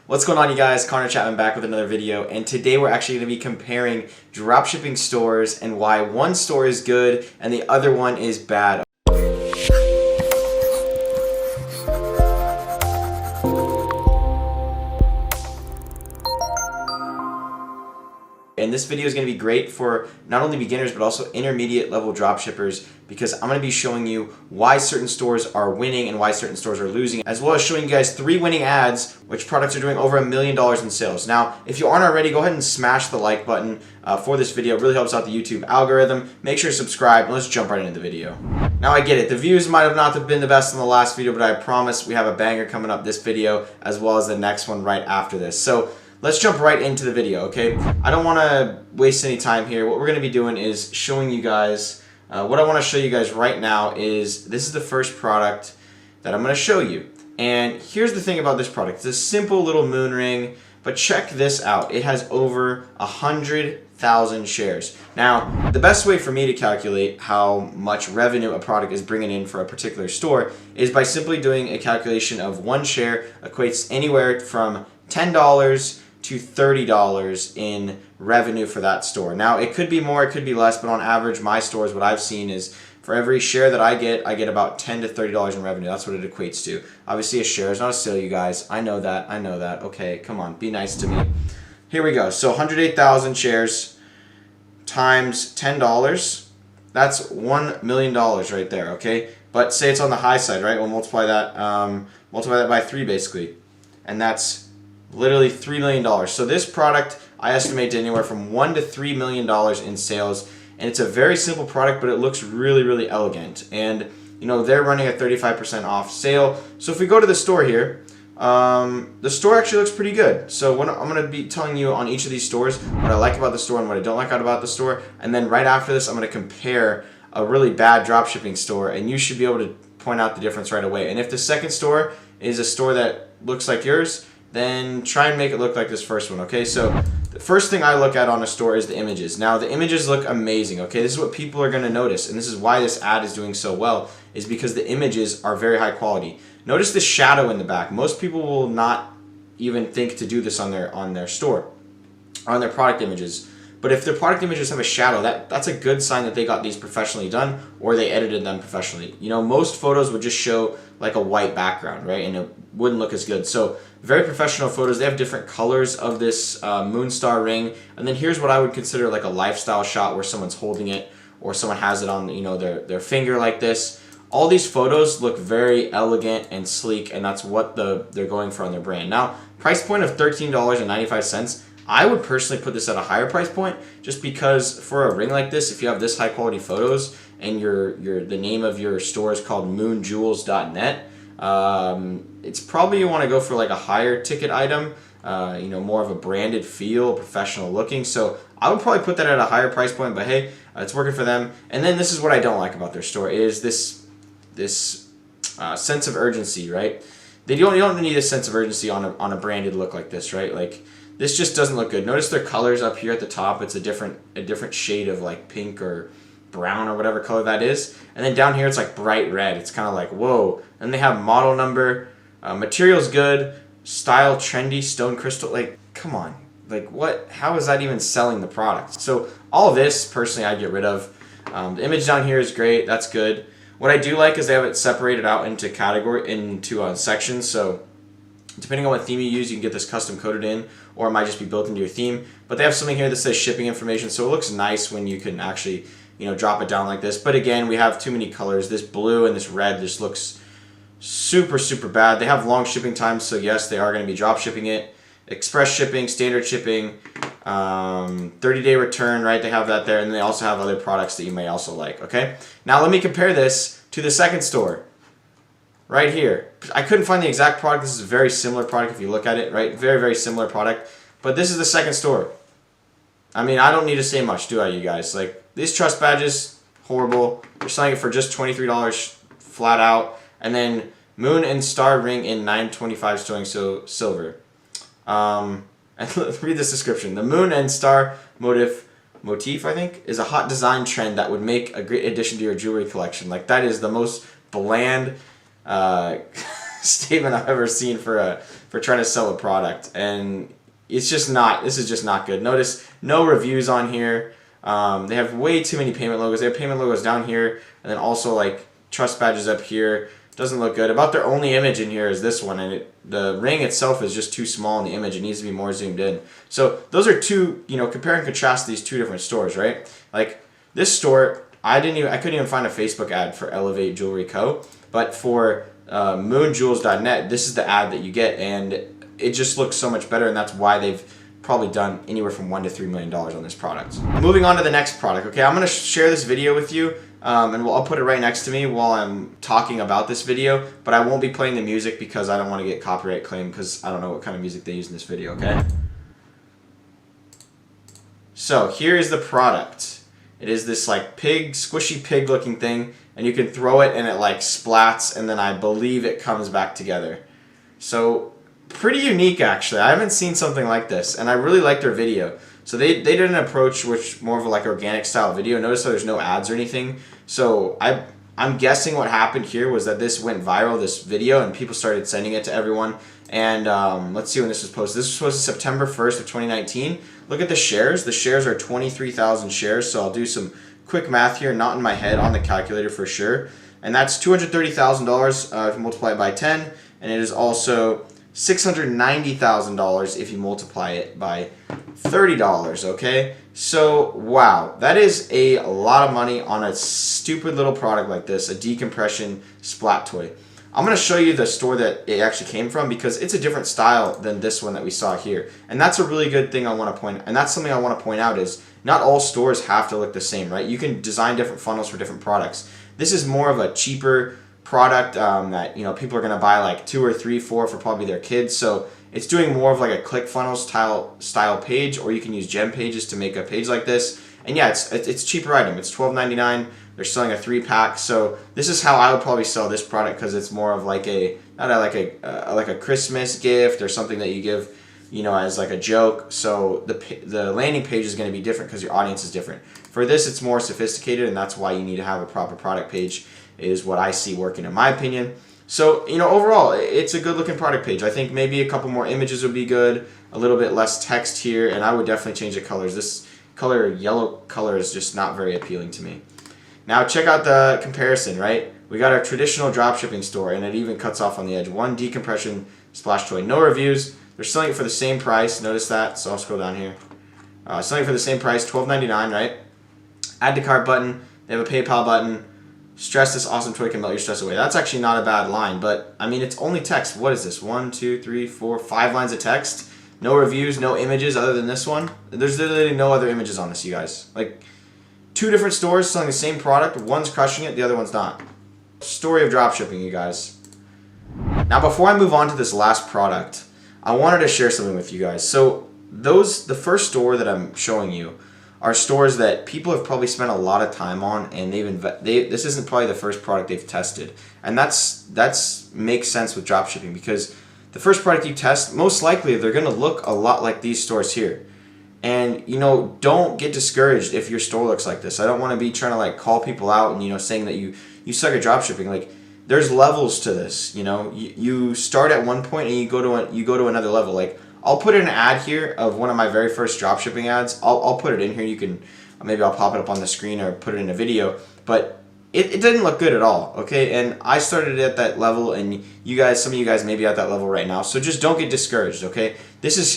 What's going on, you guys? Connor Chapman back with another video, and today we're actually going to be comparing dropshipping stores and why one store is good and the other one is bad. And this video is going to be great for not only beginners but also intermediate level dropshippers, because I'm going to be showing you why certain stores are winning and why certain stores are losing, as well as showing you guys 3 winning ads which products are doing over $1 million in sales. Now, if you aren't already, go ahead and smash the like button for this video. It really helps out the YouTube algorithm. Make sure to subscribe, and let's jump right into the video. Now, I get it. The views might have not been the best in the last video, but I promise we have a banger coming up this video as well as the next one right after this. So let's jump right into the video, okay? I don't want to waste any time here. What we're going to be doing is showing you guys, what I want to show you guys right now is this is the first product that I'm going to show you. And here's the thing about this product. It's a simple little moon ring, but check this out. It has over 100,000 shares. Now, the best way for me to calculate how much revenue a product is bringing in for a particular store is by simply doing a calculation of one share equates anywhere from $10 to $30 in revenue for that store. Now, it could be more, it could be less, but on average, my stores, what I've seen is for every share that I get about $10 to $30 in revenue. That's what it equates to. Obviously, a share is not a sale, you guys. I know that. Okay, come on, be nice to me. Here we go. So 108,000 shares times $10. That's $1 million right there, okay? But say it's on the high side, right? We'll multiply that by 3 basically. And that's literally $3 million. So this product, I estimate anywhere from $1 to $3 million in sales. And it's a very simple product, but it looks really, really elegant. And you know, they're running a 35% off sale. So if we go to the store here, the store actually looks pretty good. So what I'm going to be telling you on each of these stores, what I like about the store and what I don't like about the store. And then right after this, I'm going to compare a really bad dropshipping store, and you should be able to point out the difference right away. And if the second store is a store that looks like yours, then try and make it look like this first one, okay? So the first thing I look at on a store is the images. Now, the images look amazing, okay? This is what people are going to notice, and this is why this ad is doing so well, is because the images are very high quality. Notice the shadow in the back. Most people will not even think to do this on their store, on their product images. But if their product images have a shadow, that's a good sign that they got these professionally done or they edited them professionally. You know, most photos would just show like a white background, right? And it wouldn't look as good. So very professional photos. They have different colors of this Moonstar ring. And then here's what I would consider like a lifestyle shot where someone's holding it or someone has it on, you know, their finger like this. All these photos look very elegant and sleek, and that's what they're going for on their brand. Now, price point of $13.95. I would personally put this at a higher price point, just because for a ring like this, if you have this high quality photos and the name of your store is called moonjewels.net, it's probably you want to go for like a higher ticket item, you know, more of a branded feel, professional looking. So I would probably put that at a higher price point, but hey, it's working for them. And then this is what I don't like about their store is this sense of urgency, right? You don't need a sense of urgency on a branded look like this, right? Like, this just doesn't look good. Notice their colors up here at the top. It's a different shade of like pink or brown or whatever color that is. And then down here it's like bright red. It's kind of like, whoa. And they have model number, material's good, style trendy, stone crystal. Like, come on. Like, what? How is that even selling the product? So all of this, personally, I get rid of. The image down here is great. That's good. What I do like is they have it separated out into sections. So depending on what theme you use, you can get this custom coded in, or it might just be built into your theme. But they have something here that says shipping information, so it looks nice when you can actually, you know, drop it down like this. But again, we have too many colors. This blue and this red just looks super, super bad. They have long shipping times, so yes, they are going to be drop shipping it. Express shipping, standard shipping, 30-day return, right? They have that there, and they also have other products that you may also like, okay? Now let me compare this to the second store. Right here. I couldn't find the exact product. This is a very similar product if you look at it, right? Very, very similar product. But this is the second store. I mean, I don't need to say much, do I, you guys? Like, these trust badges, horrible. They're selling it for just $23 flat out. And then Moon and Star ring in $9.25 sterling silver. And read this description. The Moon and Star motif, I think, is a hot design trend that would make a great addition to your jewelry collection. Like, that is the most bland statement I've ever seen for trying to sell a product, and it's just not. This is just not good. Notice no reviews on here. They have way too many payment logos. They have payment logos down here, and then also like trust badges up here. Doesn't look good. About their only image in here is this one, and the ring itself is just too small in the image. It needs to be more zoomed in. So those are two, compare and contrast these two different stores, right? Like this store, I couldn't even find a Facebook ad for Elevate Jewelry Co. But for moonjewels.net, this is the ad that you get, and it just looks so much better, and that's why they've probably done anywhere from $1 to $3 million on this product. Moving on to the next product. Okay, I'm going to share this video with you, and I'll put it right next to me while I'm talking about this video, but I won't be playing the music because I don't want to get copyright claim because I don't know what kind of music they use in this video, okay? So here is the product. It is this like squishy pig looking thing, and you can throw it and it like splats, and then I believe it comes back together. So pretty unique actually. I haven't seen something like this, and I really like their video. So they did an approach which more of a like organic style video. Notice how there's no ads or anything. So I'm guessing what happened here was that this went viral, this video, and people started sending it to everyone. And let's see when this was posted. This was posted September 1st of 2019. Look at the shares. The shares are 23,000 shares. So I'll do some quick math here, not in my head, on the calculator for sure. And that's $230,000 if you multiply it by 10. And it is also $690,000 if you multiply it by $30, okay? So, wow, that is a lot of money on a stupid little product like this, a decompression splat toy. I'm going to show you the store that it actually came from because it's a different style than this one that we saw here. And that's a really good thing I want to point, and that's something I want to point out is not all stores have to look the same, right? You can design different funnels for different products. This is more of a cheaper product that people are going to buy like 2 or 3, 4 for probably their kids. So it's doing more of like a ClickFunnels style page, or you can use gem pages to make a page like this. And yeah, it's a cheaper item. It's $12.99. They're selling a 3-pack. So this is how I would probably sell this product because it's more of like like a Christmas gift or something that you give as like a joke. So the landing page is going to be different because your audience is different. For this, it's more sophisticated, and that's why you need to have a proper product page, is what I see working in my opinion. So, overall, it's a good looking product page. I think maybe a couple more images would be good, a little bit less text here, and I would definitely change the colors. This yellow color is just not very appealing to me. Now check out the comparison, right? We got our traditional dropshipping store, and it even cuts off on the edge. One decompression splash toy. No reviews. They're selling it for the same price. Notice that, so I'll scroll down here. Selling it for the same price, $12.99, right? Add to cart button. They have a PayPal button. Stress, this awesome toy can melt your stress away. That's actually not a bad line, but I mean, it's only text. What is this? 1, 2, 3, 4, 5 lines of text. No reviews, no images other than this one. There's literally no other images on this, you guys. Like, 2 different stores selling the same product. One's crushing it, the other one's not. Story of dropshipping, you guys. Now, before I move on to this last product, I wanted to share something with you guys. So, the first store that I'm showing you are stores that people have probably spent a lot of time on, and this isn't probably the first product they've tested, and that's makes sense with dropshipping because the first product you test, most likely they're going to look a lot like these stores here. And don't get discouraged if your store looks like this. I don't want to be trying to like call people out and saying that you suck at dropshipping. Like, there's levels to this. You start at one point and you go to another level. Like, I'll put in an ad here of one of my very first dropshipping ads. I'll put it in here. You can, maybe I'll pop it up on the screen or put it in a video. But it didn't look good at all, okay? And I started at that level, and some of you guys may be at that level right now. So just don't get discouraged, okay?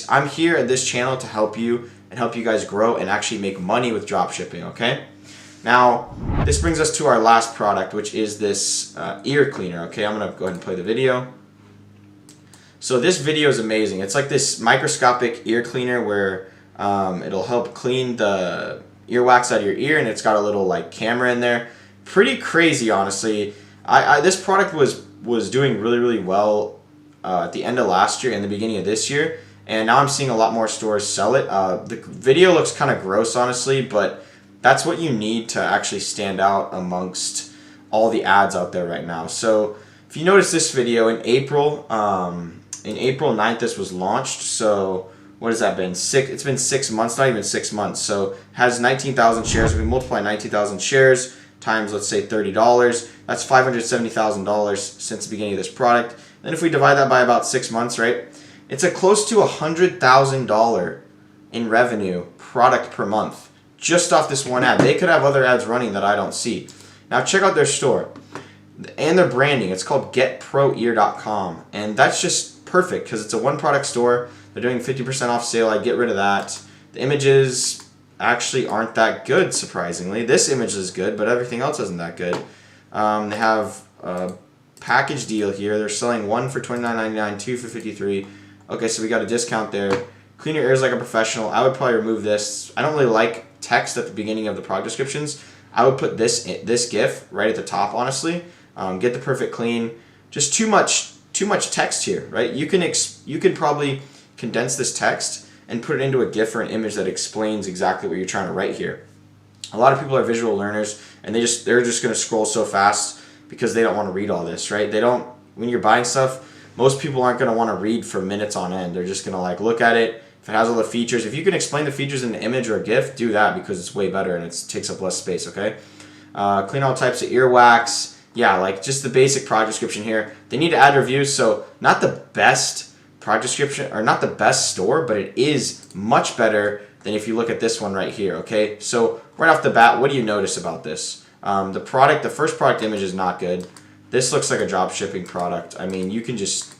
I'm here at this channel to help you and help you guys grow and actually make money with dropshipping, okay? Now, this brings us to our last product, which is this ear cleaner, okay? I'm gonna go ahead and play the video. So this video is amazing. It's like this microscopic ear cleaner where it'll help clean the earwax out of your ear, and it's got a little like camera in there. Pretty crazy, honestly. This product was doing really, really well at the end of last year and the beginning of this year, and now I'm seeing a lot more stores sell it. The video looks kind of gross, honestly, but that's what you need to actually stand out amongst all the ads out there right now. So if you notice this video in April 9th, this was launched. So what has that been? It's been 6 months, not even 6 months. So it has 19,000 shares. If we multiply 19,000 shares times, let's say $30, that's $570,000 since the beginning of this product. Then if we divide that by about 6 months, right, it's a close to $100,000 in revenue product per month just off this one ad. They could have other ads running that I don't see. Now check out their store and their branding. It's called getproear.com, and that's just perfect because it's a one product store. They're doing 50% off sale. I get rid of that. The images actually aren't that good, surprisingly. This image is good, but everything else isn't that good. They have a package deal here. They're selling one for $29.99, two for $53. Okay, so we got a discount there. Clean your ears like a professional. I would probably remove this. I don't really like text at the beginning of the product descriptions. I would put this GIF right at the top, honestly. Get the perfect clean. Just too much text here, right? You can probably condense this text and put it into a GIF or an image that explains exactly what you're trying to write here. A lot of people are visual learners, and they're just going to scroll so fast because they don't want to read all this, right? When you're buying stuff, most people aren't going to want to read for minutes on end. They're just going to like look at it. If it has all the features, if you can explain the features in an image or a GIF, do that because it's way better and it takes up less space, okay? Clean all types of earwax. Yeah, like just the basic product description here. They need to add reviews, so not the best product description or not the best store, but it is much better than if you look at this one right here, okay? So right off the bat, what do you notice about this? The first product image is not good. This looks like a drop shipping product. I mean, you can just,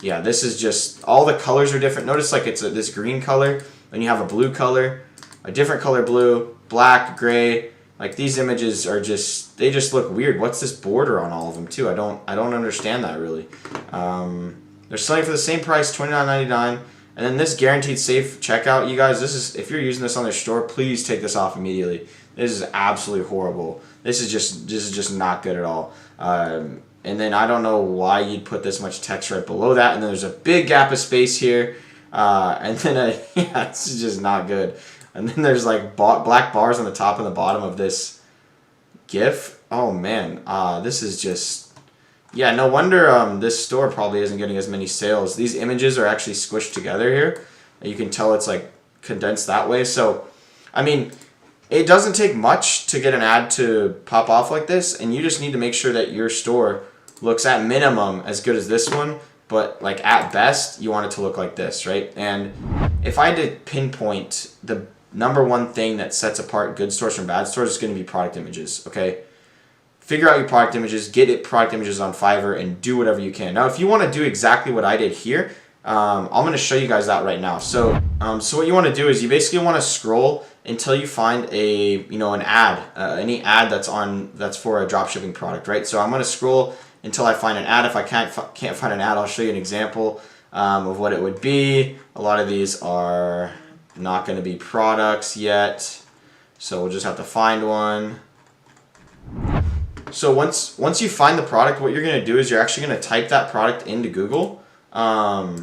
yeah, this is just, all the colors are different. Notice like it's this green color, then you have a blue color, a different color blue, black, gray. Like these images are just, they just look weird. What's this border on all of them too? I don't understand that really. They're selling for the same price, $29.99. And then this guaranteed safe checkout, you guys, this is, if you're using this on their store, please take this off immediately. This is absolutely horrible. This is just not good at all. And then I don't know why you'd put this much text right below that. And then there's a big gap of space here. And then, yeah, it's just not good. And then there's like black bars on the top and the bottom of this GIF. Oh man, this is just, yeah, no wonder this store probably isn't getting as many sales. These images are actually squished together here. You can tell it's like condensed that way. So, I mean, it doesn't take much to get an ad to pop off like this, and you just need to make sure that your store looks at minimum as good as this one, but like at best, you want it to look like this, right? And if I had to pinpoint the number one thing that sets apart good stores from bad stores, it's going to be product images, okay? Figure out your product images, get product images on Fiverr, and do whatever you can. Now, if you want to do exactly what I did here, I'm going to show you guys that right now. So what you want to do is you basically want to scroll until you find an ad, any ad that's for a dropshipping product, right? So I'm going to scroll until I find an ad. If I can't find an ad, I'll show you an example of what it would be. A lot of these are not going to be products yet, so we'll just have to find one. So once you find the product, what you're going to do is you're actually going to type that product into Google. So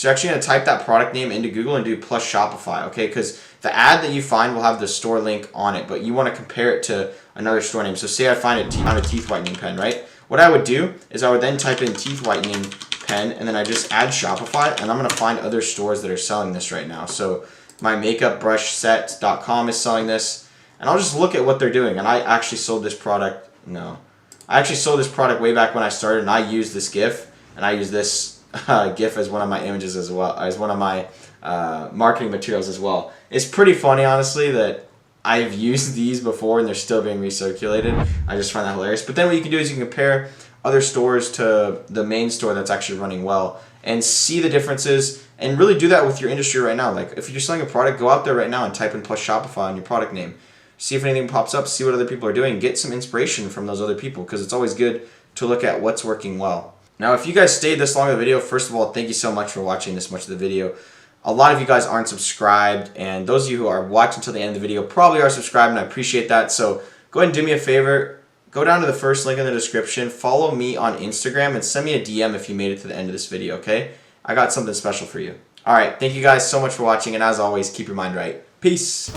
you're actually going to type that product name into Google and do plus Shopify, okay? Because the ad that you find will have the store link on it, but you want to compare it to another store name. So say I find a teeth whitening pen, right? What I would do is I would then type in teeth whitening pen, and then I just add Shopify, and I'm going to find other stores that are selling this right now. So my makeupbrushset.com is selling this, and I'll just look at what they're doing. And I actually sold this product. No, I actually sold this product way back when I started, and I used this GIF, and I use this GIF as one of my images as well, as one of my marketing materials as well. It's pretty funny, honestly, that I've used these before and they're still being recirculated. I just find that hilarious. But then what you can do is you can compare other stores to the main store that's actually running well and see the differences, and really do that with your industry right now. Like if you're selling a product, go out there right now and type in plus Shopify on your product name. See if anything pops up, see what other people are doing, get some inspiration from those other people, because it's always good to look at what's working well. Now, if you guys stayed this long in the video, first of all, thank you so much for watching this much of the video. A lot of you guys aren't subscribed, and those of you who are watching until the end of the video probably are subscribed, and I appreciate that. So go ahead and do me a favor. Go down to the first link in the description, follow me on Instagram, and send me a DM if you made it to the end of this video, okay? I got something special for you. All right, thank you guys so much for watching, and as always, keep your mind right. Peace.